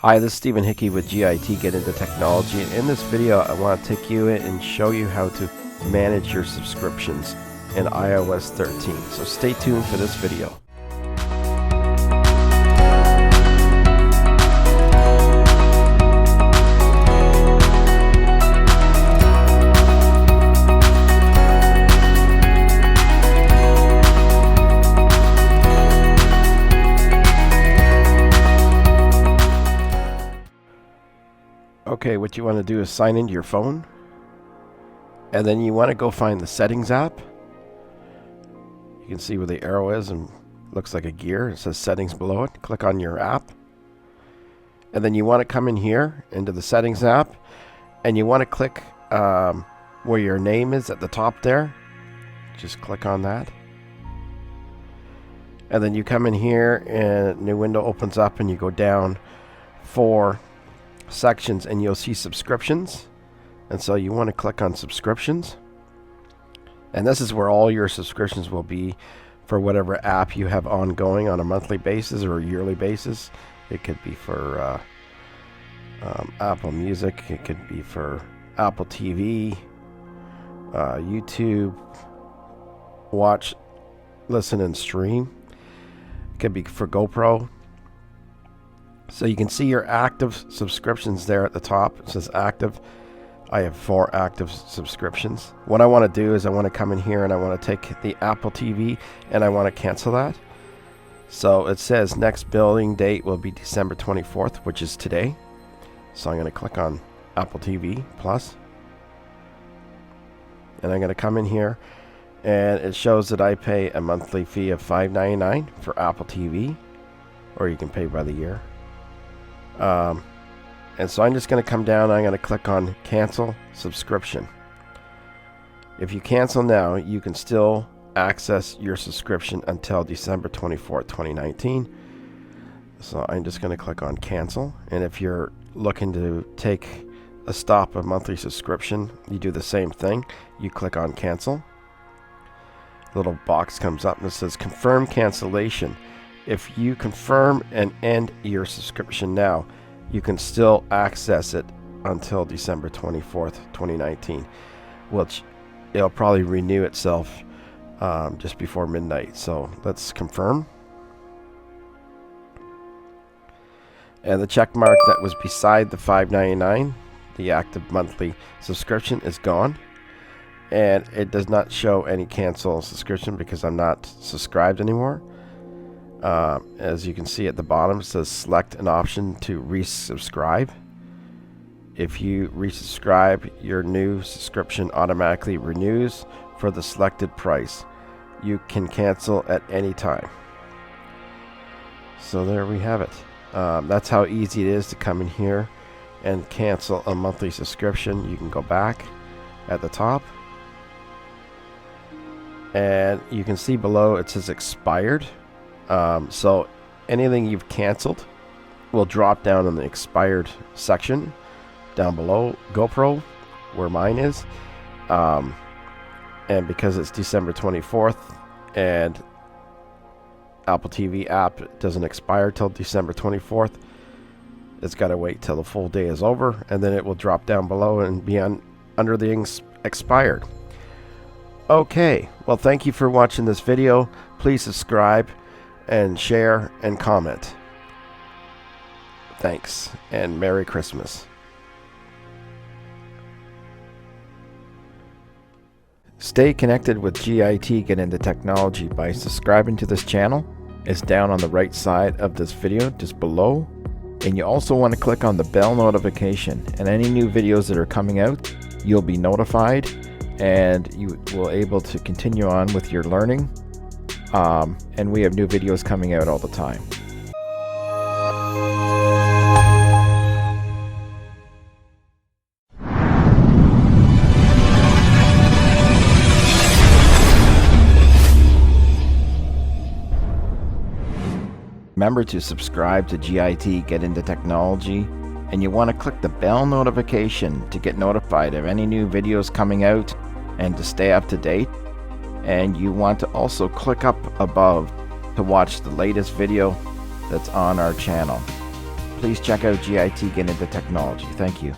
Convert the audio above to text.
Hi, this is Stephen Hickey with GIT Get Into Technology, and in this video I want to take you in and show you how to manage your subscriptions in iOS 13. So stay tuned for this video. Okay, what you want to do is sign into your phone, and then you want to go find the Settings app. You can see where the arrow is and looks like a gear. It says Settings below it. Click on your app, and then you want to come in here into the Settings app, and you want to click where your name is at the top there. Just click on that, and then you come in here and a new window opens up, and you go down for sections and you'll see subscriptions, and so you want to click on subscriptions, and this is where all your subscriptions will be for whatever app you have ongoing on a monthly basis or a yearly basis. It could be for Apple Music, it could be for Apple TV, YouTube, watch, listen, and stream. It could be for GoPro. So you can see your active subscriptions there at the top. It says active. I have 4 active subscriptions. What I want to do is I want to come in here and I want to take the Apple TV and I want to cancel that. So it says next billing date will be December 24th, which is today. So I'm going to click on Apple TV Plus. And I'm going to come in here and it shows that I pay a monthly fee of $5.99 for Apple TV, or you can pay by the year. And so I'm just going to come down and I'm going to click on cancel subscription. If you cancel now, you can still access your subscription until December 24th, 2019. So I'm just going to click on cancel. And if you're looking to take a stop of monthly subscription, you do the same thing. You click on cancel. A little box comes up and it says confirm cancellation. If you confirm and end your subscription now, you can still access it until December 24th, 2019, which it'll probably renew itself just before midnight. So let's confirm. And the check mark that was beside the $5.99, the active monthly subscription, is gone. And it does not show any cancel subscription because I'm not subscribed anymore. As you can see at the bottom, it says select an option to resubscribe. If you resubscribe, your new subscription automatically renews for the selected price. You can cancel at any time. So there we have it. That's how easy it is to come in here and cancel a monthly subscription. You can go back at the top, and you can see below it says expired. So anything you've canceled will drop down in the expired section down below. GoPro, where mine is, and because it's December 24th and Apple TV app doesn't expire till December 24th, it's got to wait till the full day is over, and then it will drop down below and be under the expired. Okay, well, thank you for watching this video. Please subscribe and share and comment. Thanks, and Merry Christmas. Stay connected with GIT Get Into Technology by subscribing to this channel. It's down on the right side of this video, just below. And you also want to click on the bell notification, and any new videos that are coming out, you'll be notified and you will able to continue on with your learning. And we have new videos coming out all the time. Remember to subscribe to GIT Get Into Technology, and you want to click the bell notification to get notified of any new videos coming out and to stay up to date. And you want to also click up above to watch the latest video that's on our channel. please check out GIT Get Into Technology. Thank you.